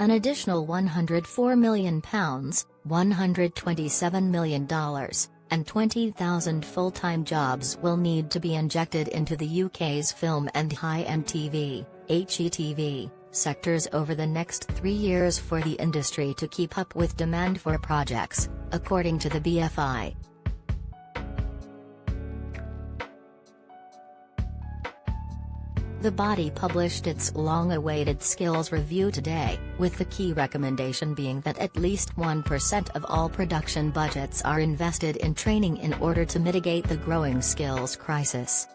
An additional £104 million, $127 million, and 20,000 full-time jobs will need to be injected into the UK's film and high-end TV, HETV, sectors over the next 3 years for the industry to keep up with demand for projects, according to the BFI. The body published its long-awaited skills review today, with the key recommendation being that at least 1% of all production budgets are invested in training in order to mitigate the growing skills crisis.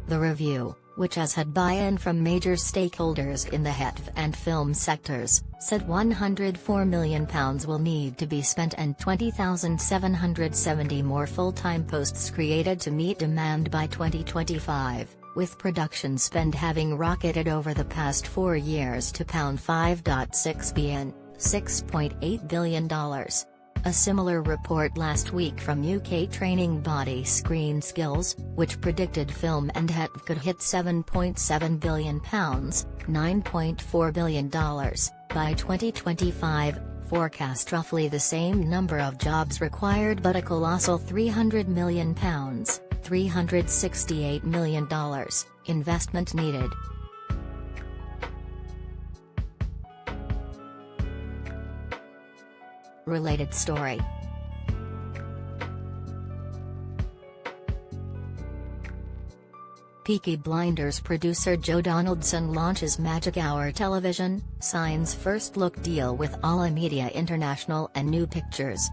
The review, which has had buy-in from major stakeholders in the HETV and film sectors, said £104 million will need to be spent and 20,770 more full-time posts created to meet demand by 2025, with production spend having rocketed over the past 4 years to £5.6 billion, $6.8 billion. A similar report last week from UK training body Screen Skills, which predicted film and HETV could hit £7.7 billion, $9.4 billion, by 2025, forecast roughly the same number of jobs required but a colossal £300 million, $368 million, investment needed. Related story. Peaky Blinders producer Joe Donaldson launches Magic Hour Television, signs first look deal with Ala Media International and New Pictures.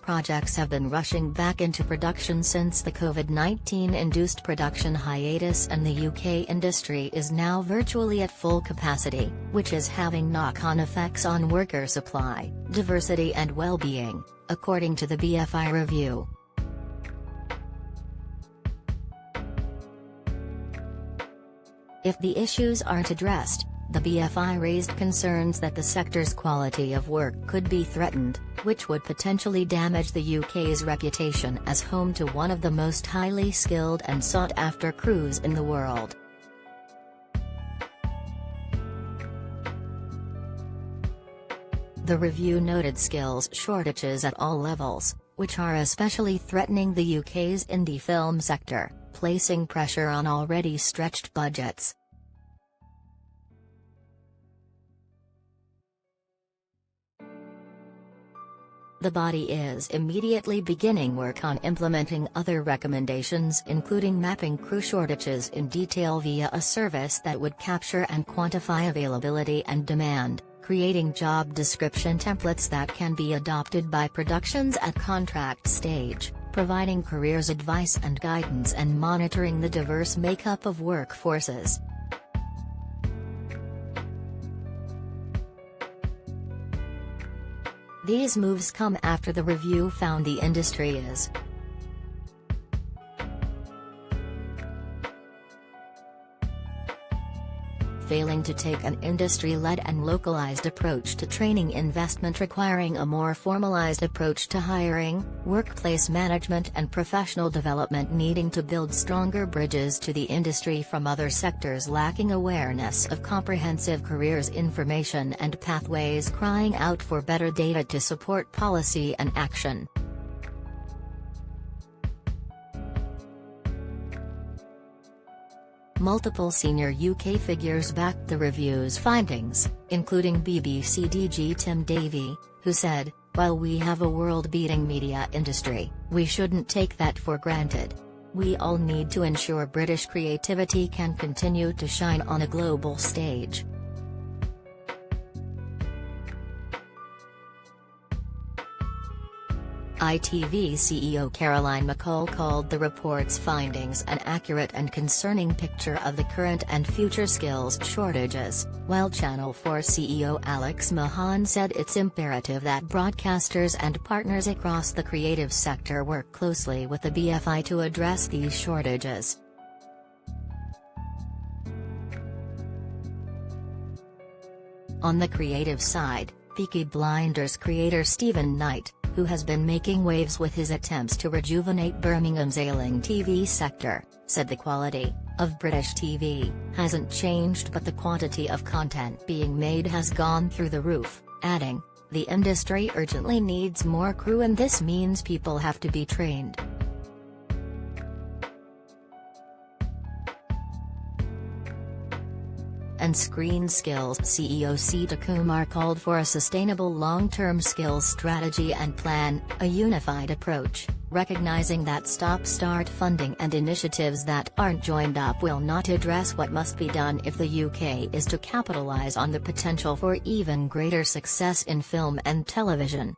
Projects have been rushing back into production since the COVID-19-induced production hiatus, and the UK industry is now virtually at full capacity, which is having knock-on effects on worker supply, diversity and well-being, according to the BFI review. If the issues aren't addressed, the BFI raised concerns that the sector's quality of work could be threatened, which would potentially damage the UK's reputation as home to one of the most highly skilled and sought-after crews in the world. The review noted skills shortages at all levels, which are especially threatening the UK's indie film sector, placing pressure on already stretched budgets. The body is immediately beginning work on implementing other recommendations, including mapping crew shortages in detail via a service that would capture and quantify availability and demand, creating job description templates that can be adopted by productions at contract stage, providing careers advice and guidance, and monitoring the diverse makeup of workforces. These moves come after the review found the industry is failing to take an industry-led and localized approach to training investment, requiring a more formalized approach to hiring, workplace management and professional development, needing to build stronger bridges to the industry from other sectors, lacking awareness of comprehensive careers information and pathways, crying out for better data to support policy and action. Multiple senior UK figures backed the review's findings, including BBC DG Tim Davie, who said, "While we have a world-beating media industry, we shouldn't take that for granted. We all need to ensure British creativity can continue to shine on a global stage." ITV CEO Caroline McCall called the report's findings an accurate and concerning picture of the current and future skills shortages, while Channel 4 CEO Alex Mahan said it's imperative that broadcasters and partners across the creative sector work closely with the BFI to address these shortages. On the creative side, Peaky Blinders creator Stephen Knight, who has been making waves with his attempts to rejuvenate Birmingham's ailing TV sector, said the quality of British TV hasn't changed, but the quantity of content being made has gone through the roof, adding, "The industry urgently needs more crew, and this means people have to be trained." And Screen Skills CEO Sita Kumar called for a sustainable long-term skills strategy and plan, a unified approach, recognizing that stop-start funding and initiatives that aren't joined up will not address what must be done if the UK is to capitalise on the potential for even greater success in film and television.